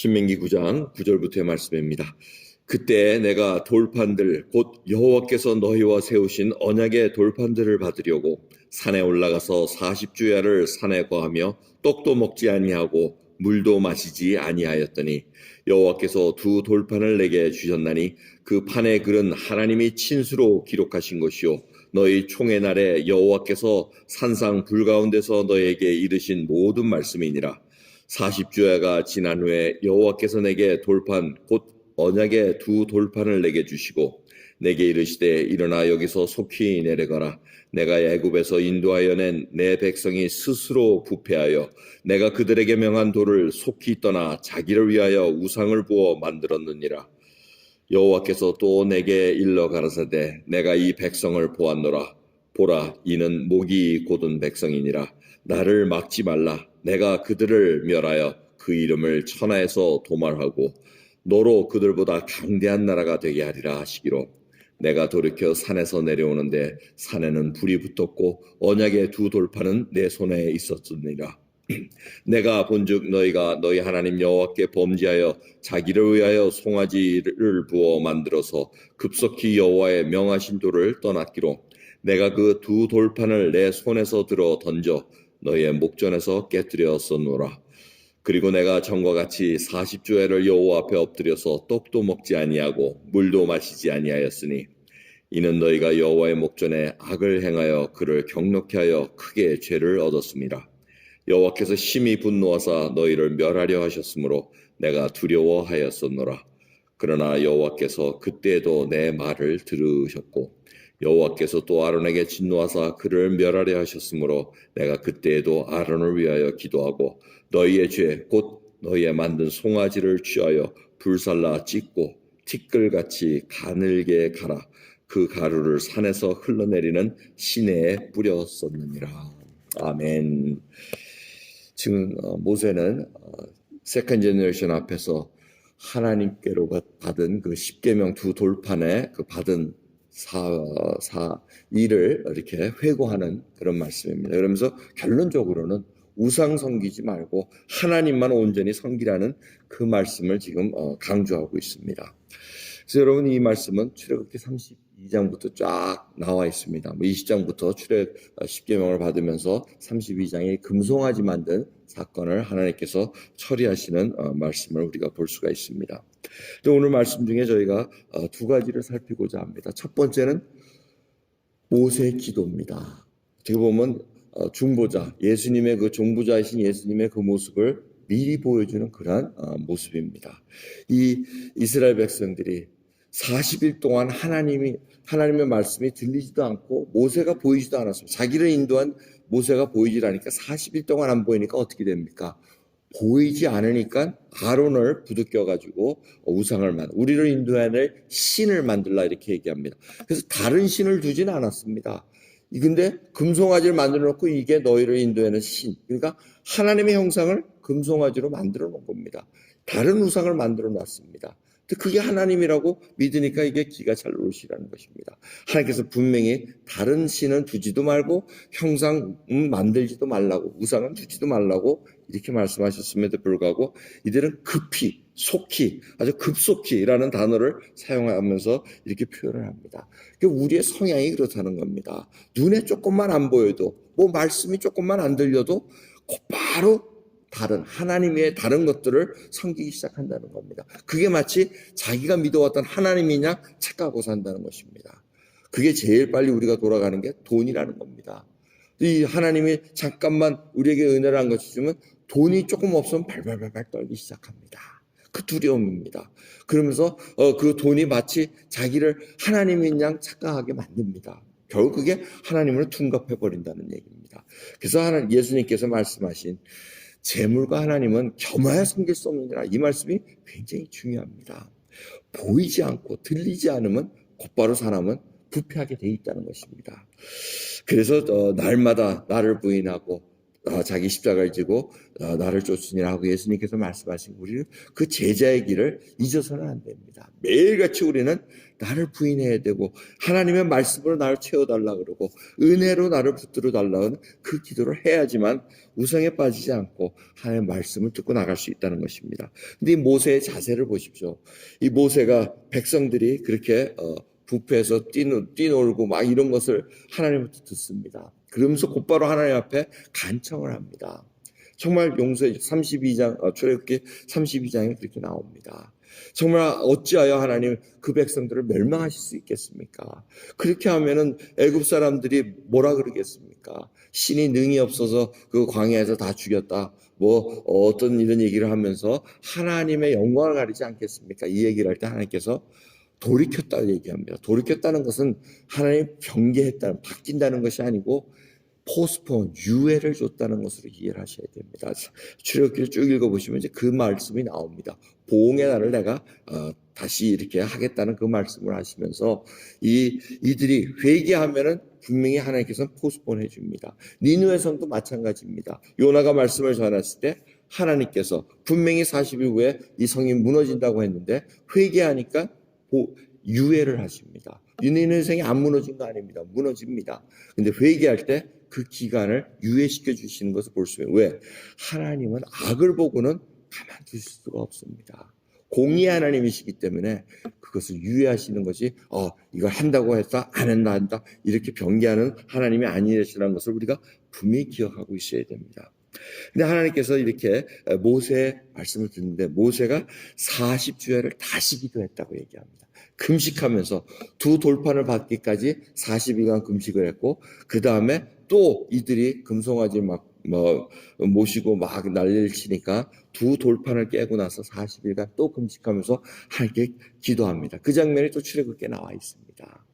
신명기 9장 9절부터의 말씀입니다. 그때 내가 돌판들 곧 여호와께서 너희와 세우신 언약의 돌판들을 받으려고 산에 올라가서 40주야를 산에 거하며 떡도 먹지 아니하고 물도 마시지 아니하였더니 여호와께서 두 돌판을 내게 주셨나니 그 판의 글은 하나님이 친수로 기록하신 것이요 너희 총회 날에 여호와께서 산상 불 가운데서 너희에게 이르신 모든 말씀이니라. 40주야가 지난 후에 여호와께서 내게 돌판 곧 언약의 두 돌판을 내게 주시고 내게 이르시되 일어나 여기서 속히 내려가라. 내가 애굽에서 인도하여 낸 내 백성이 스스로 부패하여 내가 그들에게 명한 돌을 속히 떠나 자기를 위하여 우상을 부어 만들었느니라. 여호와께서 또 내게 일러 가라사대 내가 이 백성을 보았노라. 보라 이는 목이 곧은 백성이니라. 나를 막지 말라. 내가 그들을 멸하여 그 이름을 천하에서 도말하고 너로 그들보다 강대한 나라가 되게 하리라 하시기로 내가 돌이켜 산에서 내려오는데 산에는 불이 붙었고 언약의 두 돌판은 내 손에 있었느니라. 내가 본즉 너희가 너희 하나님 여호와께 범죄하여 자기를 위하여 송아지를 부어 만들어서 급속히 여호와의 명하신 돌을 떠났기로 내가 그 두 돌판을 내 손에서 들어 던져 너희의 목전에서 깨뜨렸었노라. 그리고 내가 전과 같이 40주야를 여호와 앞에 엎드려서 떡도 먹지 아니하고 물도 마시지 아니하였으니 이는 너희가 여호와의 목전에 악을 행하여 그를 경노케 하여 크게 죄를 얻었습니다. 여호와께서 심히 분노하사 너희를 멸하려 하셨으므로 내가 두려워하였었노라. 그러나 여호와께서 그때에도 내 말을 들으셨고 여호와께서 또 아론에게 진노하사 그를 멸하려 하셨으므로 내가 그때에도 아론을 위하여 기도하고 너희의 죄 곧 너희의 만든 송아지를 취하여 불살라 찢고 티끌같이 가늘게 갈아 그 가루를 산에서 흘러내리는 시내에 뿌렸었느니라. 아멘. 지금 모세는 세컨 제너레이션 앞에서 하나님께로 받은 그 십계명 두 돌판에 그 받은 일을 이렇게 회고하는 그런 말씀입니다. 그러면서 결론적으로는 우상 섬기지 말고 하나님만 온전히 섬기라는 그 말씀을 지금 강조하고 있습니다. 그래서 여러분 이 말씀은 출애굽기 32장부터 쫙 나와 있습니다. 20장부터 출애굽 10계명을 받으면서 32장에 금송아지 만든 사건을 하나님께서 처리하시는 말씀을 우리가 볼 수가 있습니다. 또 오늘 말씀 중에 저희가 두 가지를 살피고자 합니다. 첫 번째는 모세의 기도입니다. 어떻게 보면 중보자, 예수님의 그 종부자이신 예수님의 그 모습을 미리 보여주는 그러한 모습입니다. 이 이스라엘 백성들이 40일 동안 하나님의 말씀이 들리지도 않고 모세가 보이지도 않았습니다. 자기를 인도한 모세가 보이질 않으니까 40일 동안 안 보이니까 어떻게 됩니까? 보이지 않으니까 아론을 부득껴가지고 우상을 우리를 인도해야 될 신을 만들라 이렇게 얘기합니다. 그래서 다른 신을 두진 않았습니다. 근데 금송아지를 만들어 놓고 이게 너희를 인도하는 신. 그러니까 하나님의 형상을 금송아지로 만들어 놓은 겁니다. 다른 우상을 만들어 놨습니다. 그게 하나님이라고 믿으니까 이게 기가 잘 노시라는 것입니다. 하나님께서 분명히 다른 신은 두지도 말고 형상 만들지도 말라고 우상은 두지도 말라고 이렇게 말씀하셨음에도 불구하고 이들은 급히 속히 아주 급속히라는 단어를 사용하면서 이렇게 표현을 합니다. 우리의 성향이 그렇다는 겁니다. 눈에 조금만 안 보여도 말씀이 조금만 안 들려도 곧바로 다른 하나님의 다른 것들을 섬기기 시작한다는 겁니다. 그게 마치 자기가 믿어왔던 하나님이냐 착각하고 산다는 것입니다. 그게 제일 빨리 우리가 돌아가는 게 돈이라는 겁니다. 이 하나님이 잠깐만 우리에게 은혜를 한 것이 주면 돈이 조금 없으면 발발발발 떨기 시작합니다. 그 두려움입니다. 그러면서 그 돈이 마치 자기를 하나님인 양 착각하게 만듭니다. 결국 그게 하나님을 둔갑해버린다는 얘기입니다. 그래서 예수님께서 말씀하신 재물과 하나님은 겸하여 섬길 수 없느니라. 이 말씀이 굉장히 중요합니다. 보이지 않고 들리지 않으면 곧바로 사람은 부패하게 돼 있다는 것입니다. 그래서 날마다 나를 부인하고 자기 십자가를 지고 나를 쫓으니라 하고 예수님께서 말씀하신 우리는 그 제자의 길을 잊어서는 안 됩니다. 매일같이 우리는 나를 부인해야 되고 하나님의 말씀으로 나를 채워달라 그러고 은혜로 나를 붙들어 달라는 그 기도를 해야지만 우상에 빠지지 않고 하나님의 말씀을 듣고 나갈 수 있다는 것입니다. 근데 이 모세의 자세를 보십시오. 이 모세가 백성들이 그렇게 부패해서 뛰놀고 막 이런 것을 하나님부터 듣습니다. 그러면서 곧바로 하나님 앞에 간청을 합니다. 정말 용서해 32장 출애굽기 32장에 그렇게 나옵니다. 정말 어찌하여 하나님 그 백성들을 멸망하실 수 있겠습니까? 그렇게 하면은 애굽 사람들이 뭐라 그러겠습니까? 신이 능히 없어서 그 광야에서 다 죽였다. 어떤 이런 얘기를 하면서 하나님의 영광을 가리지 않겠습니까? 이 얘기를 할 때 하나님께서 돌이켰다고 얘기합니다. 돌이켰다는 것은 하나님 경계했다는, 바뀐다는 것이 아니고 포스폰, 유예를 줬다는 것으로 이해를 하셔야 됩니다. 출애굽기를 쭉 읽어보시면 이제 그 말씀이 나옵니다. 보응의 날을 내가 다시 이렇게 하겠다는 그 말씀을 하시면서 이들이 회개하면은 분명히 하나님께서는 포스폰 해줍니다. 니느웨 성도 마찬가지입니다. 요나가 말씀을 전했을 때 하나님께서 분명히 40일 후에 이 성이 무너진다고 했는데 회개하니까 유예를 하십니다. 니느웨 성이 안 무너진 거 아닙니다. 무너집니다. 근데 회개할 때 그 기간을 유예시켜 주시는 것을 볼 수 있어요. 왜? 하나님은 악을 보고는 가만두실 수가 없습니다. 공의 하나님이시기 때문에 그것을 유예하시는 것이 이걸 한다고 해서 안 한다 이렇게 변개하는 하나님이 아니시라는 것을 우리가 분명히 기억하고 있어야 됩니다. 근데 하나님께서 이렇게 모세의 말씀을 듣는데 모세가 40주야를 다시 기도했다고 얘기합니다. 금식하면서 두 돌판을 받기까지 40일간 금식을 했고 그 다음에 또 이들이 금송아지 모시고 막 난리를 치니까 두 돌판을 깨고 나서 40일간 또 금식하면서 하나님께 기도합니다. 그 장면이 또 출애굽기에 나와 있습니다.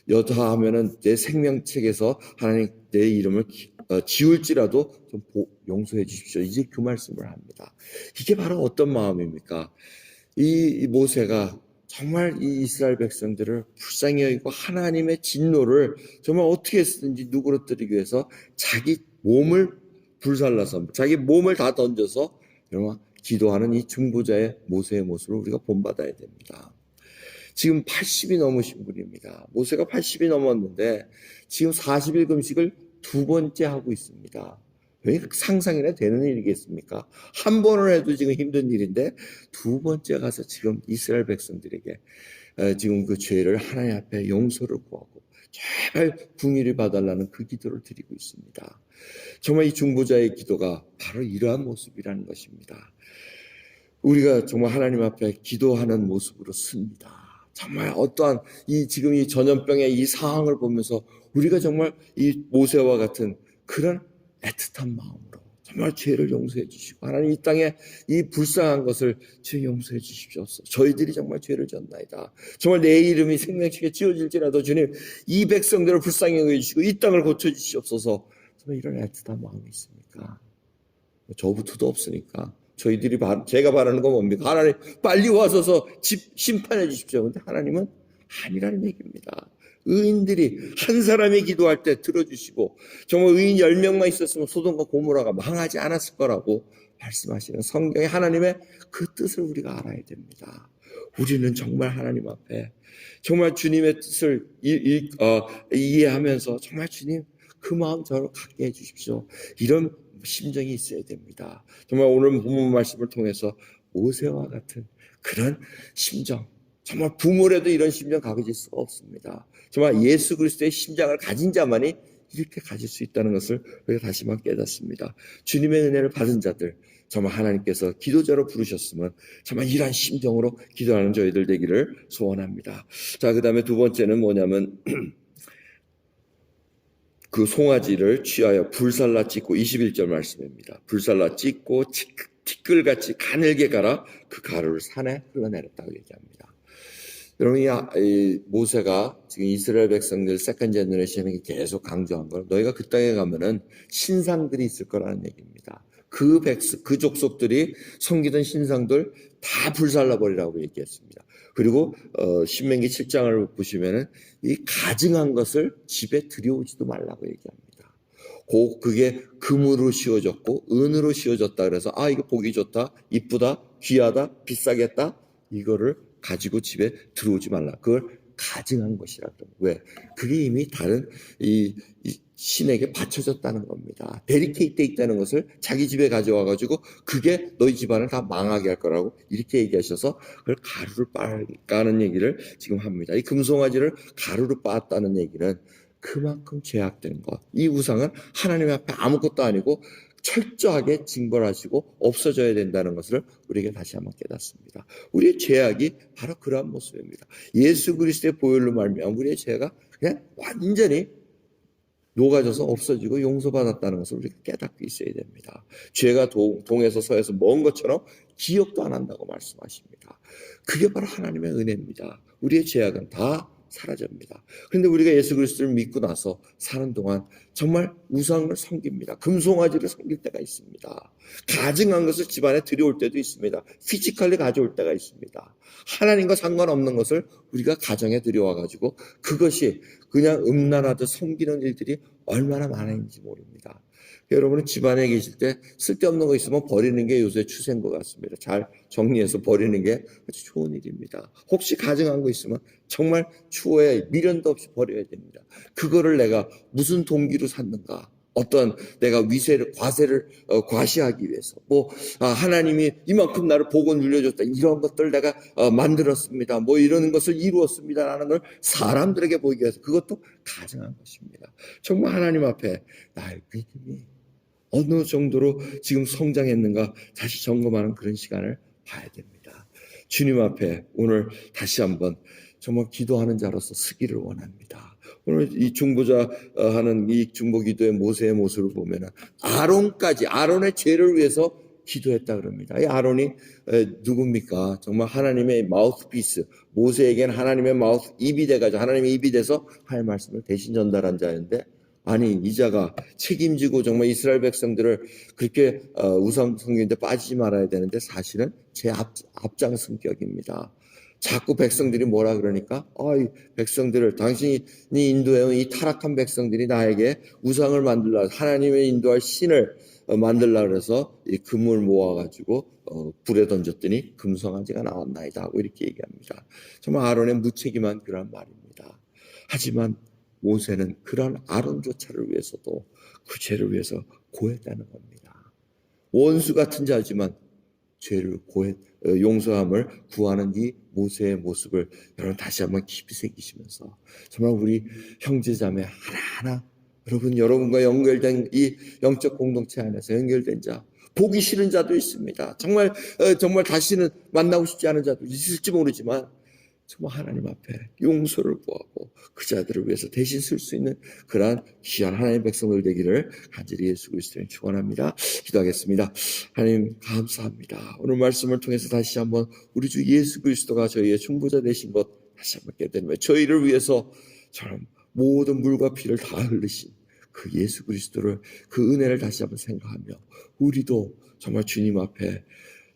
여자하면은 내 생명책에서 하나님 내 이름을 지울지라도 좀 용서해 주십시오. 이제 그 말씀을 합니다. 이게 바로 어떤 마음입니까? 이 모세가 정말 이 이스라엘 백성들을 불쌍히 여기고 하나님의 진노를 정말 어떻게 했든지 누그러뜨리기 위해서 자기 몸을 불살라서 자기 몸을 다 던져서 여러분 기도하는 이 중보자의 모세의 모습을 우리가 본받아야 됩니다. 지금 80이 넘으신 분입니다. 모세가 80이 넘었는데 지금 40일 금식을 두 번째 하고 있습니다. 왜 상상이나 되는 일이겠습니까? 한 번을 해도 지금 힘든 일인데 두 번째 가서 지금 이스라엘 백성들에게 지금 그 죄를 하나님 앞에 용서를 구하고 제발 궁의를 봐달라는 그 기도를 드리고 있습니다. 정말 이 중보자의 기도가 바로 이러한 모습이라는 것입니다. 우리가 정말 하나님 앞에 기도하는 모습으로 씁니다. 정말 어떠한 지금 이 전염병의 이 상황을 보면서 우리가 정말 이 모세와 같은 그런 애틋한 마음으로 정말 죄를 용서해 주시고 하나님 이 땅에 이 불쌍한 것을 죄 용서해 주십시옵소서. 저희들이 정말 죄를 졌나이다. 정말 내 이름이 생명책에 지어질지라도 주님 이 백성들을 불쌍히 여겨 주시고 이 땅을 고쳐 주시옵소서. 정말 이런 애틋한 마음이 있습니까? 저부터도 없으니까 저희들이 제가 바라는 건 뭡니까? 하나님 빨리 와서서 심판해 주십시오. 근데 하나님은 아니라는 얘기입니다. 의인들이 한 사람이 기도할 때 들어주시고 정말 의인 10명만 있었으면 소돔과 고모라가 망하지 않았을 거라고 말씀하시는 성경의 하나님의 그 뜻을 우리가 알아야 됩니다. 우리는 정말 하나님 앞에 정말 주님의 뜻을 이해하면서 정말 주님 그 마음 저를 갖게 해주십시오. 이런 심정이 있어야 됩니다. 정말 오늘 본문 말씀을 통해서 모세와 같은 그런 심정, 정말 부모라도 이런 심정 가질 수가 없습니다. 정말 예수 그리스도의 심장을 가진 자만이 이렇게 가질 수 있다는 것을 우리가 다시 한번 깨닫습니다. 주님의 은혜를 받은 자들, 정말 하나님께서 기도자로 부르셨으면 정말 이러한 심정으로 기도하는 저희들 되기를 소원합니다. 자, 그 다음에 두 번째는 뭐냐면 그 송아지를 취하여 불살라 찢고 21절 말씀입니다. 불살라 찢고 티끌같이 가늘게 갈아 그 가루를 산에 흘러내렸다고 얘기합니다. 여러분 이 모세가 지금 이스라엘 백성들 세컨 제너레이션에게 계속 강조한 걸 너희가 그 땅에 가면은 신상들이 있을 거라는 얘기입니다. 그 족속들이 섬기던 신상들 다 불살라 버리라고 얘기했습니다. 그리고 신명기 7장을 보시면은 이 가증한 것을 집에 들여오지도 말라고 얘기합니다. 그게 금으로 씌워졌고 은으로 씌워졌다 그래서 이거 보기 좋다, 이쁘다, 귀하다, 비싸겠다, 이거를 가지고 집에 들어오지 말라. 그걸 가증한 것이라. 왜? 그게 이미 다른 이 신에게 바쳐졌다는 겁니다. 데리케이트돼 있다는 것을 자기 집에 가져와가지고 그게 너희 집안을 다 망하게 할 거라고 이렇게 얘기하셔서 그걸 가루를 빻까는 얘기를 지금 합니다. 이 금송아지를 가루로 빻았다는 얘기는 그만큼 죄악된 것. 이 우상은 하나님 앞에 아무것도 아니고 철저하게 징벌하시고 없어져야 된다는 것을 우리에게 다시 한번 깨닫습니다. 우리의 죄악이 바로 그러한 모습입니다. 예수 그리스도의 보혈로 말미암아 우리의 죄가 그냥 완전히 녹아져서 없어지고 용서받았다는 것을 우리가 깨닫고 있어야 됩니다. 죄가 동에서 서에서 먼 것처럼 기억도 안 한다고 말씀하십니다. 그게 바로 하나님의 은혜입니다. 우리의 죄악은 다 사라집니다. 그런데 우리가 예수 그리스도를 믿고 나서 사는 동안 정말 우상을 섬깁니다. 금송아지를 섬길 때가 있습니다. 가증한 것을 집안에 들여올 때도 있습니다. 피지컬리 가져올 때가 있습니다. 하나님과 상관없는 것을 우리가 가정에 들여와가지고 그것이 그냥 음란하듯 섬기는 일들이 얼마나 많은지 모릅니다. 여러분은 집안에 계실 때 쓸데없는 거 있으면 버리는 게 요새 추세인 것 같습니다. 잘 정리해서 버리는 게 아주 좋은 일입니다. 혹시 가증한 거 있으면 정말 추후에 미련도 없이 버려야 됩니다. 그거를 내가 무슨 동기로 샀는가? 어떤 내가 과세를 과시하기 위해서 하나님이 이만큼 나를 복을 눌려줬다 이런 것들 내가 만들었습니다. 이러는 것을 이루었습니다라는 걸 사람들에게 보이기 위해서 그것도 가증한 것입니다. 정말 하나님 앞에 나의 믿음이 어느 정도로 지금 성장했는가 다시 점검하는 그런 시간을 봐야 됩니다. 주님 앞에 오늘 다시 한번 정말 기도하는 자로서 서기를 원합니다. 오늘 이 중보자 하는 이 중보기도의 모세의 모습을 보면은 아론의 죄를 위해서 기도했다 그럽니다. 이 아론이 누굽니까? 정말 하나님의 마우스피스, 모세에게는 하나님의 입이 돼가지고 하나님의 입이 돼서 하나님의 말씀을 대신 전달한 자였는데 이 자가 책임지고 정말 이스라엘 백성들을 그렇게 우상 성경인데 빠지지 말아야 되는데 사실은 제 앞장 성격입니다. 자꾸 백성들이 뭐라 그러니까 이 백성들을 당신이 인도해온 이 타락한 백성들이 나에게 우상을 만들라 하나님의 인도할 신을 만들라 그래서 이 금을 모아가지고 불에 던졌더니 금송아지가 나왔나이다 하고 이렇게 얘기합니다. 정말 아론의 무책임한 그런 말입니다. 하지만 모세는 그런 아론조차를 위해서도 그 죄를 위해서 고했다는 겁니다. 원수 같은 자지만 죄를 용서함을 구하는 이 모세의 모습을 여러분 다시 한번 깊이 새기시면서 정말 우리 형제자매 하나하나 여러분과 연결된 이 영적 공동체 안에서 연결된 자 보기 싫은 자도 있습니다. 정말 다시는 만나고 싶지 않은 자도 있을지 모르지만 정말 하나님 앞에 용서를 구하고 그 자들을 위해서 대신 쓸 수 있는 그러한 귀한 하나님의 백성들 되기를 간절히 예수 그리스도님 축원합니다. 기도하겠습니다. 하나님 감사합니다. 오늘 말씀을 통해서 다시 한번 우리 주 예수 그리스도가 저희의 중보자 되신 것 다시 한번 깨닫는 저희를 위해서 참 모든 물과 피를 다 흘리신 그 예수 그리스도를 그 은혜를 다시 한번 생각하며 우리도 정말 주님 앞에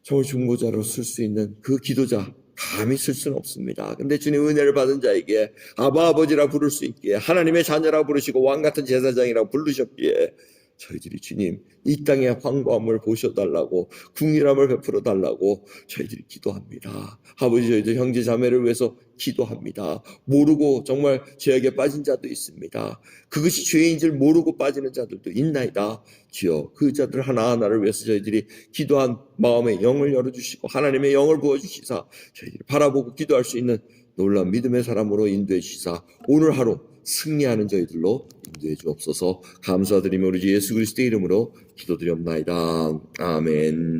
정말 중보자로 쓸 수 있는 그 기도자 감히 쓸 수는 없습니다. 근데 주님 은혜를 받은 자에게 아버지라 부를 수 있기에 하나님의 자녀라 부르시고 왕같은 제사장이라고 부르셨기에 저희들이 주님 이 땅의 황고함을 보셔달라고 궁일함을 베풀어 달라고 저희들이 기도합니다. 아버지 저희들 형제 자매를 위해서 기도합니다. 모르고 정말 죄악에 빠진 자도 있습니다. 그것이 죄인 줄 모르고 빠지는 자들도 있나이다. 주여 그 자들 하나하나를 위해서 저희들이 기도한 마음의 영을 열어주시고 하나님의 영을 부어주시사 저희들이 바라보고 기도할 수 있는 놀라운 믿음의 사람으로 인도해 주시사 오늘 하루 승리하는 저희들로 인도해 주옵소서. 감사드리며 우리 주 예수 그리스도의 이름으로 기도드리옵나이다. 아멘.